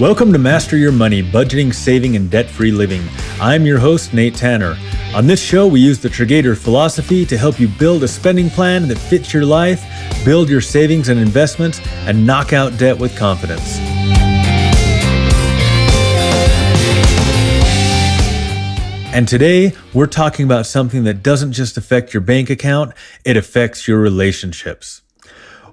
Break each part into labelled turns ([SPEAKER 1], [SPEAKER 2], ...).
[SPEAKER 1] Welcome to Master Your Money, Budgeting, Saving, and Debt-Free Living. I'm your host, Nate Tanner. On this show, we use the Triggator philosophy to help you build a spending plan that fits your life, build your savings and investments, and knock out debt with confidence. And today, we're talking about something that doesn't just affect your bank account, it affects your relationships.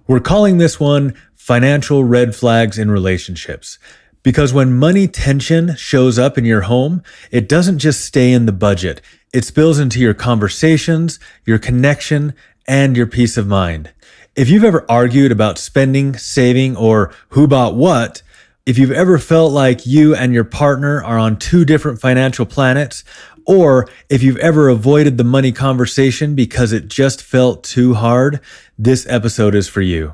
[SPEAKER 1] We're calling this one Financial Red Flags in Relationships. Because when money tension shows up in your home, it doesn't just stay in the budget. It spills into your conversations, your connection, and your peace of mind. If you've ever argued about spending, saving, or who bought what, if you've ever felt like you and your partner are on two different financial planets, or if you've ever avoided the money conversation because it just felt too hard, this episode is for you.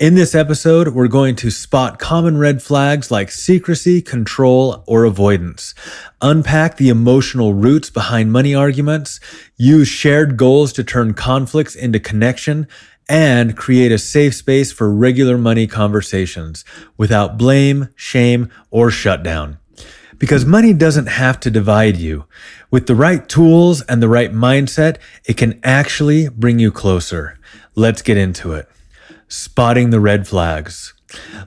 [SPEAKER 1] In this episode, we're going to spot common red flags like secrecy, control, or avoidance, unpack the emotional roots behind money arguments, use shared goals to turn conflicts into connection, and create a safe space for regular money conversations without blame, shame, or shutdown. Because money doesn't have to divide you. With the right tools and the right mindset, it can actually bring you closer. Let's get into it. Spotting the red flags.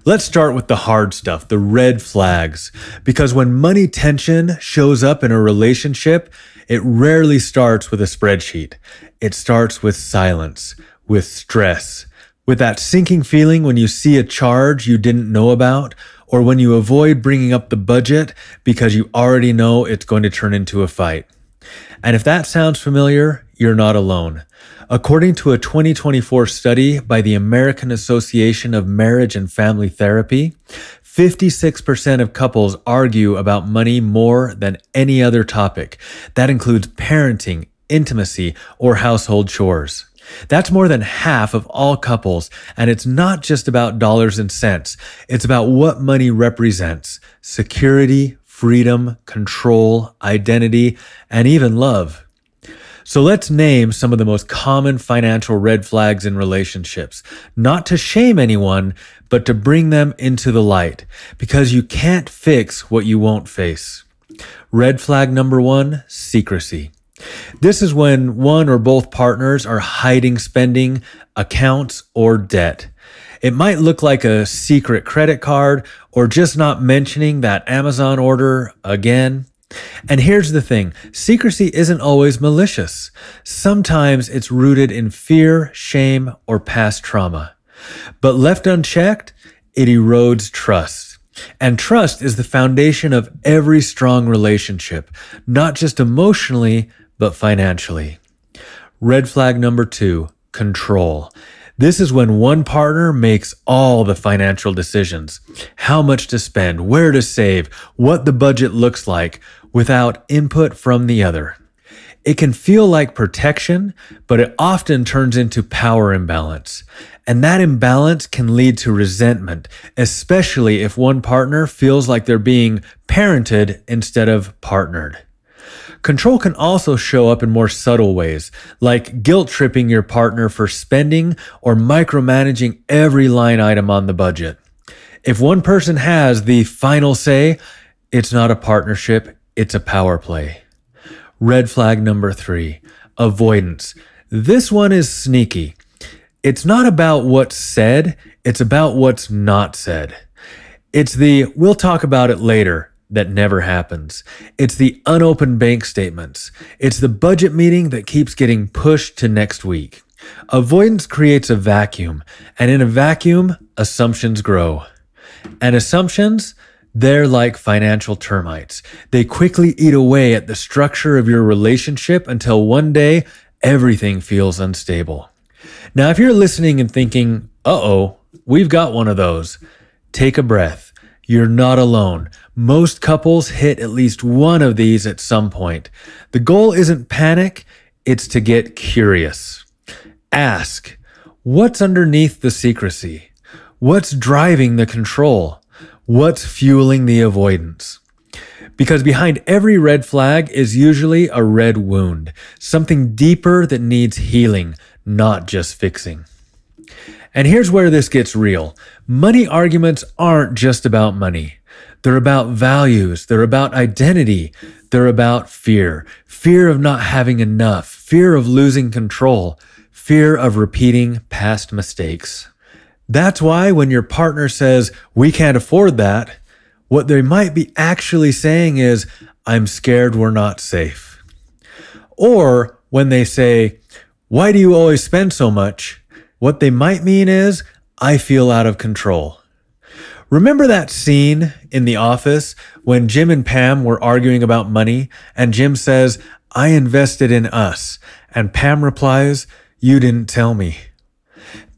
[SPEAKER 1] Let's start with the hard stuff, the red flags. Because when money tension shows up in a relationship, it rarely starts with a spreadsheet. It starts with silence, with stress, with that sinking feeling when you see a charge you didn't know about, or when you avoid bringing up the budget because you already know it's going to turn into a fight. And if that sounds familiar, you're not alone. According to a 2024 study by the American Association of Marriage and Family Therapy, 56% of couples argue about money more than any other topic. That includes parenting, intimacy, or household chores. That's more than half of all couples, and it's not just about dollars and cents. It's about what money represents: security, freedom, control, identity, and even love. So let's name some of the most common financial red flags in relationships, not to shame anyone, but to bring them into the light, because you can't fix what you won't face. Red flag number 1, secrecy. This is when one or both partners are hiding spending, accounts, or debt. It might look like a secret credit card or just not mentioning that Amazon order again. And here's the thing, secrecy isn't always malicious. Sometimes it's rooted in fear, shame, or past trauma. But left unchecked, it erodes trust. And trust is the foundation of every strong relationship, not just emotionally, but financially. Red flag number 2, control. This is when one partner makes all the financial decisions, how much to spend, where to save, what the budget looks like, without input from the other. It can feel like protection, but it often turns into power imbalance. And that imbalance can lead to resentment, especially if one partner feels like they're being parented instead of partnered. Control can also show up in more subtle ways, like guilt-tripping your partner for spending or micromanaging every line item on the budget. If one person has the final say, it's not a partnership, it's a power play. Red flag number 3, avoidance. This one is sneaky. It's not about what's said, it's about what's not said. It's the "we'll talk about it later" that never happens. It's the unopened bank statements. It's the budget meeting that keeps getting pushed to next week. Avoidance creates a vacuum, and in a vacuum, assumptions grow. And assumptions, they're like financial termites. They quickly eat away at the structure of your relationship until one day, everything feels unstable. Now, if you're listening and thinking, uh-oh, we've got one of those, take a breath. You're not alone. Most couples hit at least one of these at some point. The goal isn't panic, it's to get curious. Ask, what's underneath the secrecy? What's driving the control? What's fueling the avoidance? Because behind every red flag is usually a red wound, something deeper that needs healing, not just fixing. And here's where this gets real. Money arguments aren't just about money. They're about values. They're about identity. They're about fear. Fear of not having enough. Fear of losing control. Fear of repeating past mistakes. That's why when your partner says, "We can't afford that," what they might be actually saying is, "I'm scared we're not safe." Or when they say, "Why do you always spend so much?" what they might mean is, "I feel out of control." Remember that scene in The Office when Jim and Pam were arguing about money and Jim says, "I invested in us," and Pam replies, "You didn't tell me."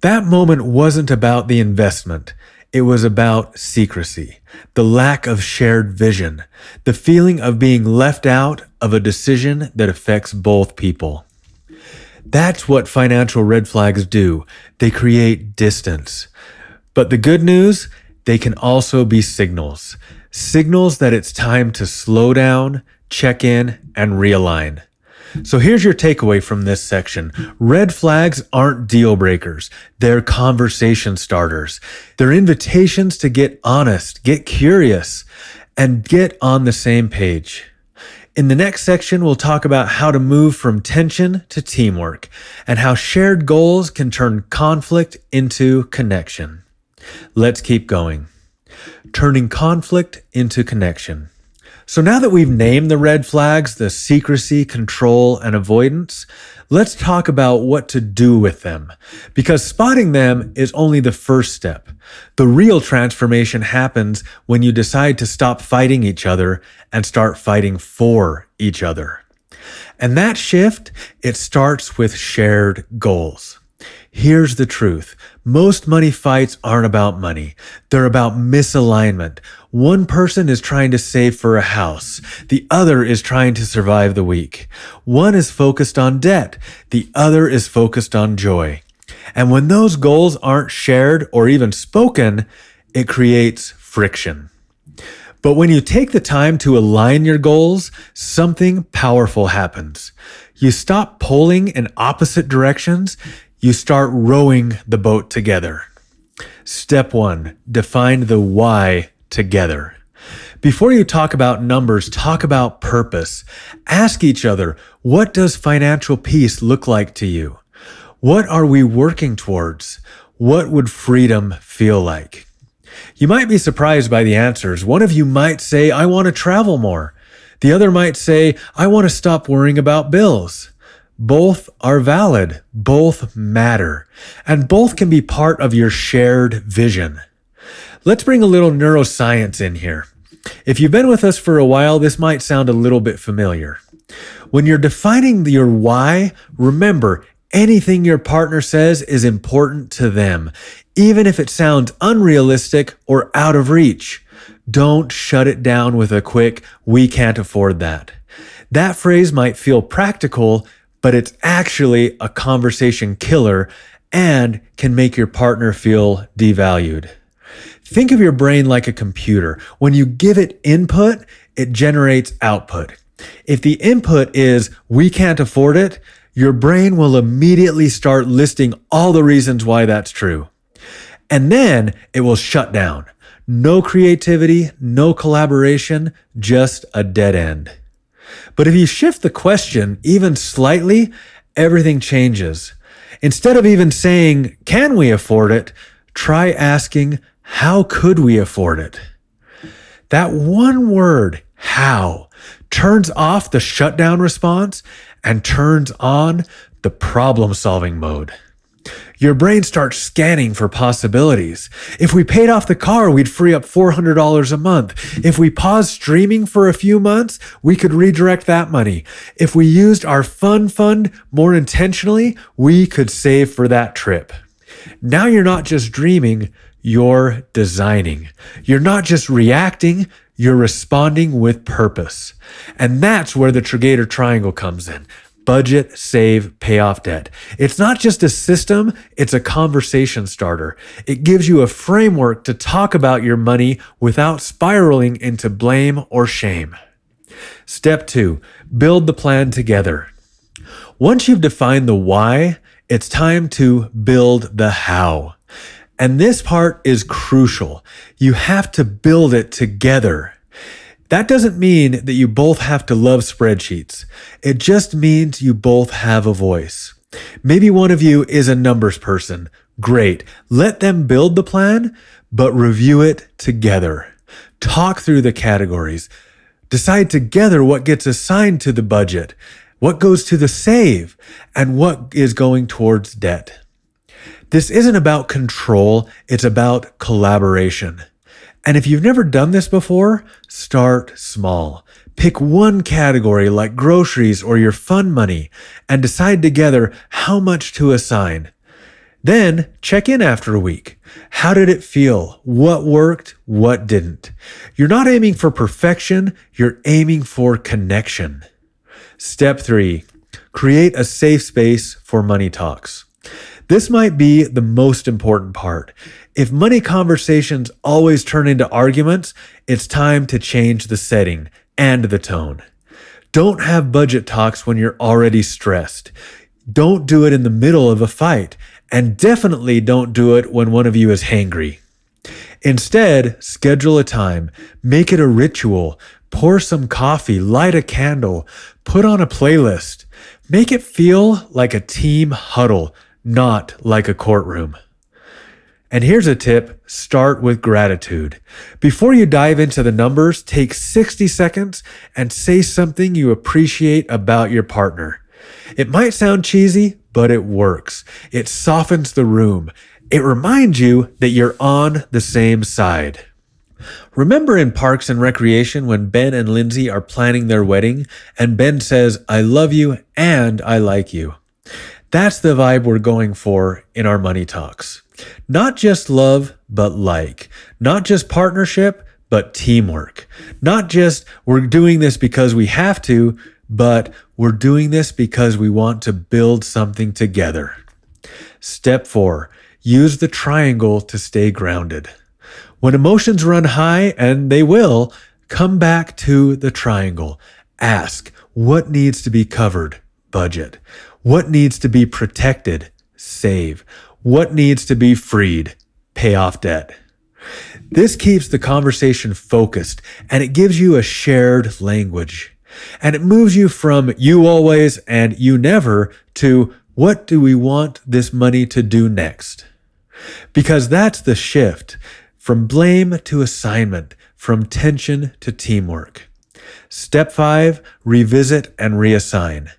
[SPEAKER 1] That moment wasn't about the investment. It was about secrecy, the lack of shared vision, the feeling of being left out of a decision that affects both people. That's what financial red flags do. They create distance. But the good news, they can also be signals. Signals that it's time to slow down, check in, and realign. So here's your takeaway from this section. Red flags aren't deal breakers. They're conversation starters. They're invitations to get honest, get curious, and get on the same page. In the next section, we'll talk about how to move from tension to teamwork and how shared goals can turn conflict into connection. Let's keep going. Turning conflict into connection. So now that we've named the red flags, the secrecy, control, and avoidance, let's talk about what to do with them. Because spotting them is only the first step. The real transformation happens when you decide to stop fighting each other and start fighting for each other. And that shift, it starts with shared goals. Here's the truth. Most money fights aren't about money. They're about misalignment. One person is trying to save for a house. The other is trying to survive the week. One is focused on debt. The other is focused on joy. And when those goals aren't shared or even spoken, it creates friction. But when you take the time to align your goals, something powerful happens. You stop pulling in opposite directions. You start rowing the boat together. Step 1, define the why together. Before you talk about numbers, talk about purpose. Ask each other, what does financial peace look like to you? What are we working towards? What would freedom feel like? You might be surprised by the answers. One of you might say, "I want to travel more." The other might say, "I want to stop worrying about bills." Both are valid, both matter, and both can be part of your shared vision. Let's bring a little neuroscience in here. If you've been with us for a while, this might sound a little bit familiar. When you're defining your why, remember, anything your partner says is important to them, even if it sounds unrealistic or out of reach. Don't shut it down with a quick, "We can't afford that." That phrase might feel practical, but it's actually a conversation killer and can make your partner feel devalued. Think of your brain like a computer. When you give it input, it generates output. If the input is, "We can't afford it," your brain will immediately start listing all the reasons why that's true. And then it will shut down. No creativity, no collaboration, just a dead end. But if you shift the question even slightly, everything changes. Instead of even saying, "Can we afford it?" try asking, "How could we afford it?" That one word, "how," turns off the shutdown response and turns on the problem-solving mode. Your brain starts scanning for possibilities. If we paid off the car, we'd free up $400 a month. If we paused streaming for a few months, we could redirect that money. If we used our fund more intentionally, we could save for that trip. Now you're not just dreaming, you're designing. You're not just reacting, you're responding with purpose. And that's where the Triggator Triangle comes in. Budget, save, pay off debt. It's not just a system, it's a conversation starter. It gives you a framework to talk about your money without spiraling into blame or shame. Step 2, build the plan together. Once you've defined the why, it's time to build the how. And this part is crucial. You have to build it together. That doesn't mean that you both have to love spreadsheets. It just means you both have a voice. Maybe one of you is a numbers person. Great. Let them build the plan, but review it together. Talk through the categories. Decide together what gets assigned to the budget, what goes to the save, and what is going towards debt. This isn't about control, it's about collaboration. And if you've never done this before, start small. Pick one category like groceries or your fun money and decide together how much to assign. Then check in after a week. How did it feel? What worked? What didn't? You're not aiming for perfection, you're aiming for connection. Step 3, create a safe space for money talks. This might be the most important part. If money conversations always turn into arguments, it's time to change the setting and the tone. Don't have budget talks when you're already stressed. Don't do it in the middle of a fight, and definitely don't do it when one of you is hangry. Instead, schedule a time, make it a ritual, pour some coffee, light a candle, put on a playlist. Make it feel like a team huddle, not like a courtroom. And here's a tip, start with gratitude. Before you dive into the numbers, take 60 seconds and say something you appreciate about your partner. It might sound cheesy, but it works. It softens the room. It reminds you that you're on the same side. Remember in Parks and Recreation when Ben and Lindsay are planning their wedding and Ben says, "I love you and I like you." That's the vibe we're going for in our money talks. Not just love, but like. Not just partnership, but teamwork. Not just we're doing this because we have to, but we're doing this because we want to build something together. Step 4, use the triangle to stay grounded. When emotions run high, and they will, come back to the triangle. Ask, what needs to be covered? Budget. What needs to be protected? Save. What needs to be freed? Pay off debt. This keeps the conversation focused, and it gives you a shared language. And it moves you from you always and you never to what do we want this money to do next? Because that's the shift from blame to assignment, from tension to teamwork. Step 5, revisit and reassign.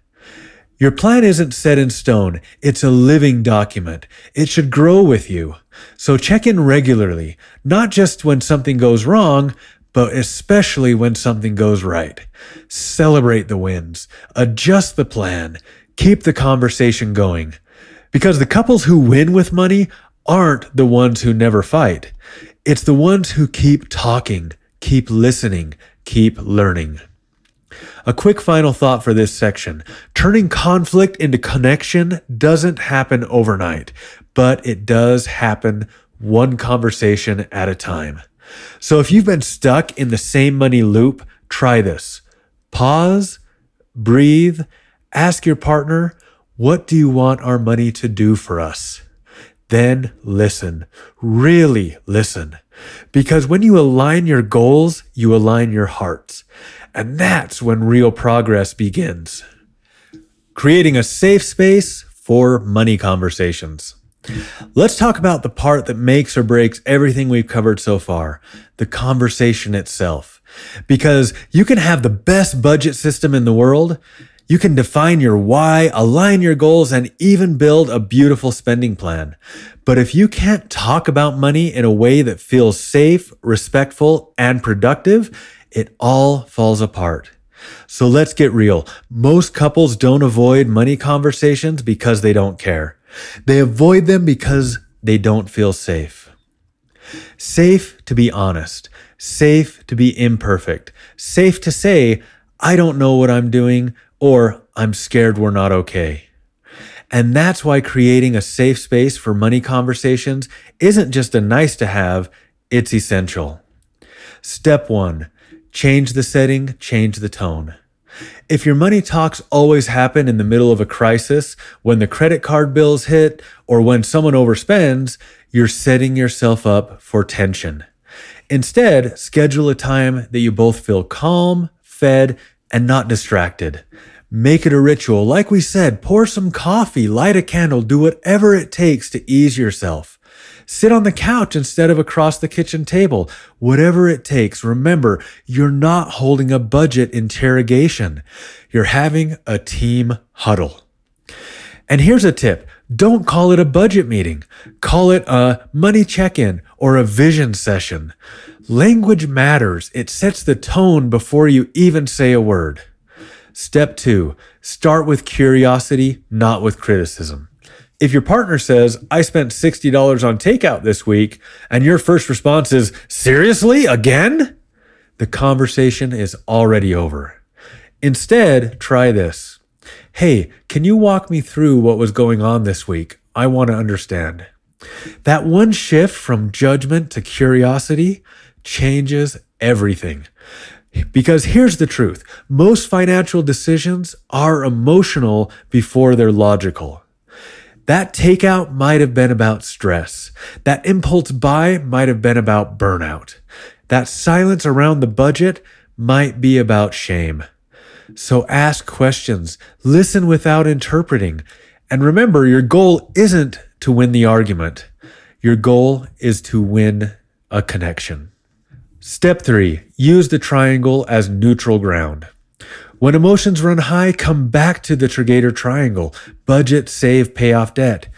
[SPEAKER 1] Your plan isn't set in stone. It's a living document. It should grow with you. So check in regularly, not just when something goes wrong, but especially when something goes right. Celebrate the wins. Adjust the plan. Keep the conversation going. Because the couples who win with money aren't the ones who never fight. It's the ones who keep talking, keep listening, keep learning. A quick final thought for this section. Turning conflict into connection doesn't happen overnight, but it does happen one conversation at a time. So if you've been stuck in the same money loop, try this. Pause, breathe, ask your partner, what do you want our money to do for us? Then listen, really listen. Because when you align your goals, you align your hearts. And that's when real progress begins. Creating a safe space for money conversations. Let's talk about the part that makes or breaks everything we've covered so far, the conversation itself. Because you can have the best budget system in the world, you can define your why, align your goals, and even build a beautiful spending plan. But if you can't talk about money in a way that feels safe, respectful, and productive, it all falls apart. So let's get real. Most couples don't avoid money conversations because they don't care. They avoid them because they don't feel safe. Safe to be honest. Safe to be imperfect. Safe to say, I don't know what I'm doing, or I'm scared we're not okay. And that's why creating a safe space for money conversations isn't just a nice to have, it's essential. Step 1, change the setting, change the tone. If your money talks always happen in the middle of a crisis, when the credit card bills hit, or when someone overspends, you're setting yourself up for tension. Instead, schedule a time that you both feel calm, fed, and not distracted. Make it a ritual. Like we said, pour some coffee, light a candle, do whatever it takes to ease yourself. Sit on the couch instead of across the kitchen table. Whatever it takes. Remember, you're not holding a budget interrogation. You're having a team huddle. And here's a tip. Don't call it a budget meeting. Call it a money check-in or a vision session. Language matters. It sets the tone before you even say a word. Step 2, start with curiosity, not with criticism. If your partner says, I spent $60 on takeout this week, and your first response is, seriously, again? The conversation is already over. Instead, try this. Hey, can you walk me through what was going on this week? I want to understand. That one shift from judgment to curiosity changes everything. Because here's the truth. Most financial decisions are emotional before they're logical. That takeout might have been about stress. That impulse buy might have been about burnout. That silence around the budget might be about shame. So ask questions, listen without interpreting. And remember, your goal isn't to win the argument. Your goal is to win a connection. Step 3, use the triangle as neutral ground. When emotions run high, come back to the Triggator Triangle. Budget, save, pay off debt.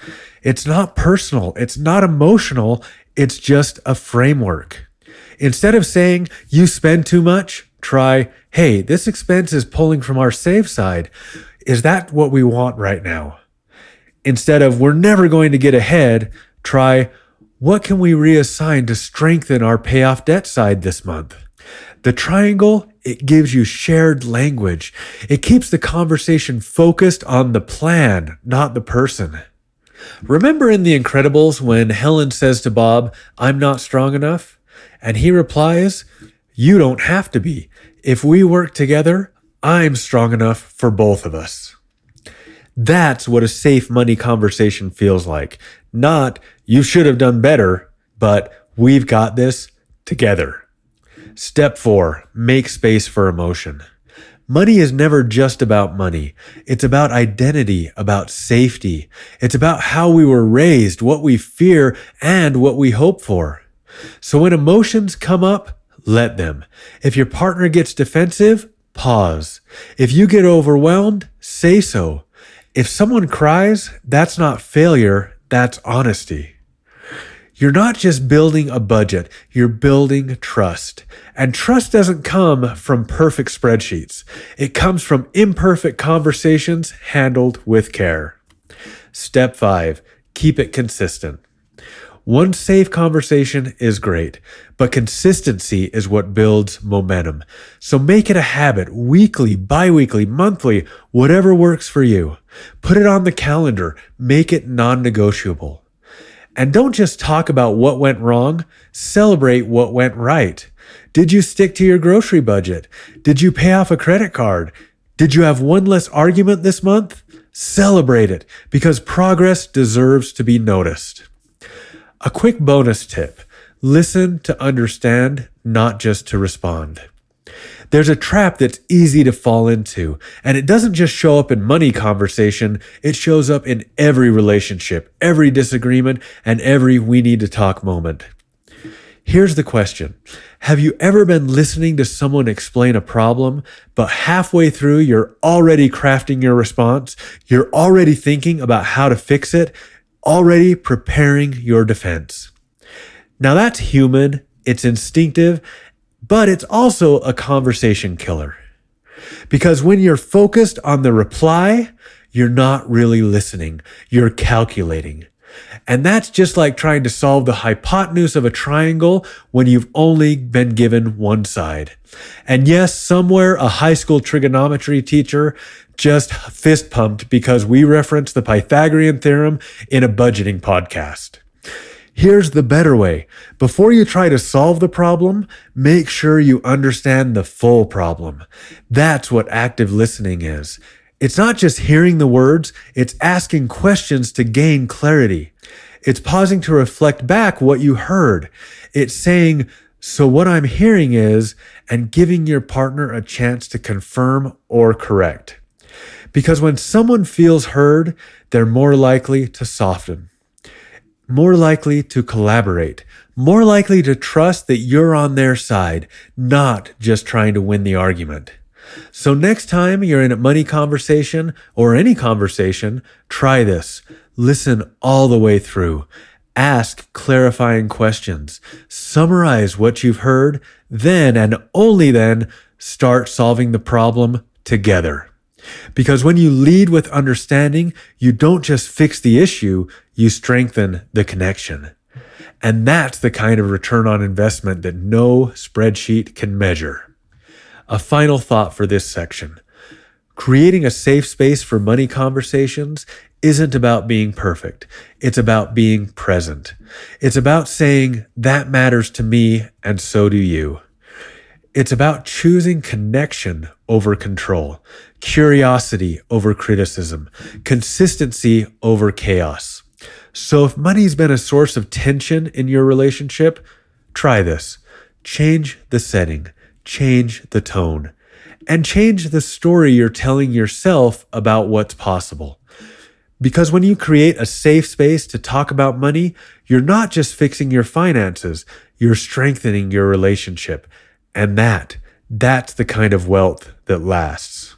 [SPEAKER 1] It's not personal. It's not emotional. It's just a framework. Instead of saying, you spend too much, try, hey, this expense is pulling from our save side. Is that what we want right now? Instead of, we're never going to get ahead, try, what can we reassign to strengthen our payoff debt side this month? The triangle, it gives you shared language. It keeps the conversation focused on the plan, not the person. Remember in The Incredibles when Helen says to Bob, I'm not strong enough? And he replies, you don't have to be. If we work together, I'm strong enough for both of us. That's what a safe money conversation feels like. Not, you should have done better, but we've got this together. Step 4, make space for emotion. Money is never just about money. It's about identity, about safety. It's about how we were raised, what we fear, and what we hope for. So when emotions come up, let them. If your partner gets defensive, pause. If you get overwhelmed, say so. If someone cries, that's not failure, that's honesty. You're not just building a budget, you're building trust. And trust doesn't come from perfect spreadsheets. It comes from imperfect conversations handled with care. Step 5, keep it consistent. One safe conversation is great, but consistency is what builds momentum. So make it a habit, weekly, bi-weekly, monthly, whatever works for you. Put it on the calendar, make it non-negotiable. And don't just talk about what went wrong, celebrate what went right. Did you stick to your grocery budget? Did you pay off a credit card? Did you have one less argument this month? Celebrate it, because progress deserves to be noticed. A quick bonus tip, listen to understand, not just to respond. There's a trap that's easy to fall into, and it doesn't just show up in money conversation, it shows up in every relationship, every disagreement, and every we need to talk moment. Here's the question. Have you ever been listening to someone explain a problem, but halfway through you're already crafting your response, you're already thinking about how to fix it, already preparing your defense? Now that's human, it's instinctive, but it's also a conversation killer. Because when you're focused on the reply, you're not really listening, you're calculating. And that's just like trying to solve the hypotenuse of a triangle when you've only been given one side. And yes, somewhere a high school trigonometry teacher just fist pumped because we referenced the Pythagorean theorem in a budgeting podcast. Here's the better way. Before you try to solve the problem, make sure you understand the full problem. That's what active listening is. It's not just hearing the words, it's asking questions to gain clarity. It's pausing to reflect back what you heard. It's saying, so what I'm hearing is, and giving your partner a chance to confirm or correct. Because when someone feels heard, they're more likely to soften, more likely to collaborate, more likely to trust that you're on their side, not just trying to win the argument. So next time you're in a money conversation or any conversation, try this. Listen all the way through. Ask clarifying questions. Summarize what you've heard. Then and only then start solving the problem together. Because when you lead with understanding, you don't just fix the issue, you strengthen the connection. And that's the kind of return on investment that no spreadsheet can measure. A final thought for this section. Creating a safe space for money conversations isn't about being perfect. It's about being present. It's about saying, that matters to me and so do you. It's about choosing connection over control, curiosity over criticism, consistency over chaos. So if money's been a source of tension in your relationship, try this. Change the setting, change the tone, and change the story you're telling yourself about what's possible. Because when you create a safe space to talk about money, you're not just fixing your finances, you're strengthening your relationship. And that's the kind of wealth that lasts.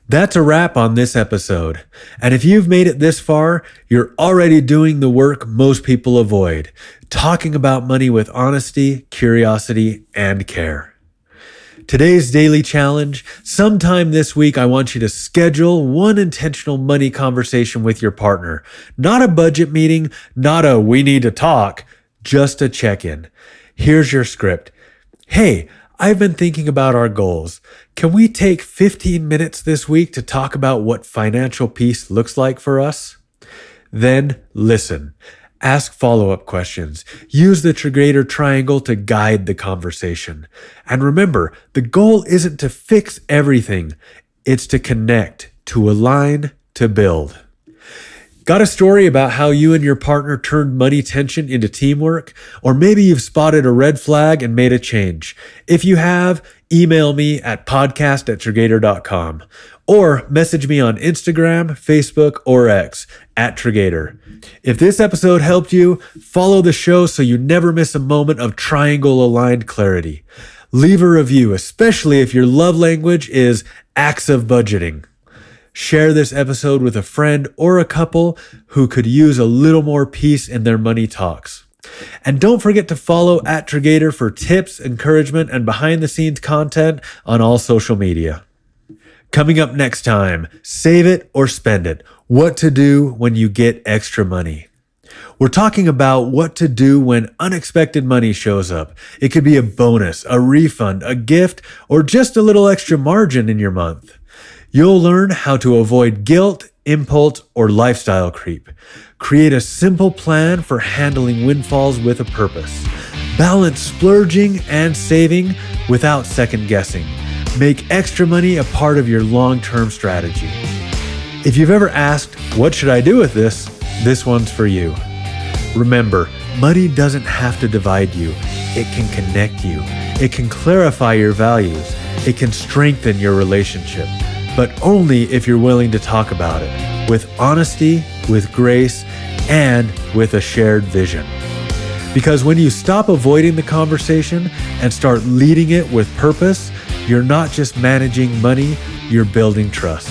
[SPEAKER 1] That's a wrap on this episode. And if you've made it this far, you're already doing the work most people avoid, talking about money with honesty, curiosity, and care. Today's daily challenge, sometime this week, I want you to schedule one intentional money conversation with your partner. Not a budget meeting, not a we need to talk, just a check-in. Here's your script. Hey, I've been thinking about our goals. Can we take 15 minutes this week to talk about what financial peace looks like for us? Then listen. Ask follow-up questions. Use the Triggator Triangle to guide the conversation. And remember, the goal isn't to fix everything. It's to connect, to align, to build. Got a story about how you and your partner turned money tension into teamwork? Or maybe you've spotted a red flag and made a change. If you have, email me at podcast@Triggator.com or message me on Instagram, Facebook, or X @Triggator. If this episode helped you, follow the show so you never miss a moment of triangle-aligned clarity. Leave a review, especially if your love language is acts of budgeting. Share this episode with a friend or a couple who could use a little more peace in their money talks. And don't forget to follow @Triggator for tips, encouragement, and behind-the-scenes content on all social media. Coming up next time, save it or spend it. What to do when you get extra money. We're talking about what to do when unexpected money shows up. It could be a bonus, a refund, a gift, or just a little extra margin in your month. You'll learn how to avoid guilt, impulse, or lifestyle creep. Create a simple plan for handling windfalls with a purpose. Balance splurging and saving without second guessing. Make extra money a part of your long-term strategy. If you've ever asked, what should I do with this? This one's for you. Remember, money doesn't have to divide you. It can connect you. It can clarify your values. It can strengthen your relationship. But only if you're willing to talk about it with honesty, with grace, and with a shared vision. Because when you stop avoiding the conversation and start leading it with purpose, you're not just managing money, you're building trust.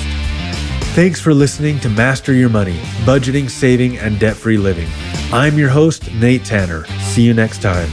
[SPEAKER 1] Thanks for listening to Master Your Money, Budgeting, Saving, and Debt-Free Living. I'm your host, Nate Tanner. See you next time.